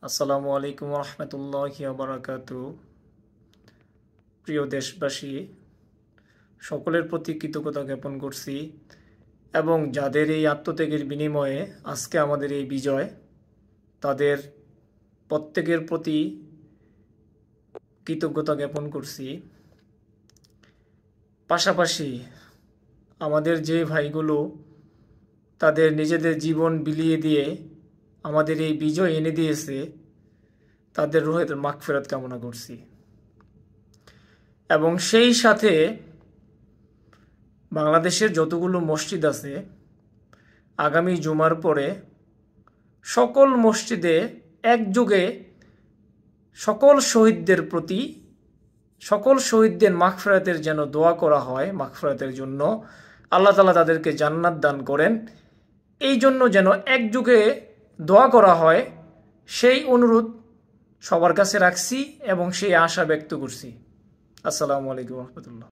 আসসালামু আলাইকুম রহমতুল্লাহি ওয়া বারাকাতুহু। প্রিয় দেশবাসী, সকলের প্রতি কৃতজ্ঞতা জ্ঞাপন করছি এবং যাদের এই আত্মত্যাগের বিনিময়ে আজকে আমাদের এই বিজয়, তাদের প্রত্যেকের প্রতি কৃতজ্ঞতা জ্ঞাপন করছি। পাশাপাশি আমাদের যে ভাইগুলো তাদের নিজেদের জীবন বিলিয়ে দিয়ে আমাদের এই বিজয় এনে দিয়েছে, তাদের রুহের মাগফিরাত কামনা করছি। এবং সেই সাথে বাংলাদেশের যতগুলো মসজিদ আছে, আগামী জুমার পরে সকল মসজিদে একযোগে সকল শহীদদের প্রতি, সকল শহীদদের মাগফিরাতের যেন দোয়া করা হয়। মাগফিরাতের জন্য আল্লাহ তাআলা তাদেরকে জান্নাত দান করেন, এই জন্য যেন একযোগে দোয়া করা হয়, সেই অনুরোধ সবার কাছে রাখছি এবং সেই আশা ব্যক্ত করছি। আসসালামু আলাইকুম রহমতুল্লাহ।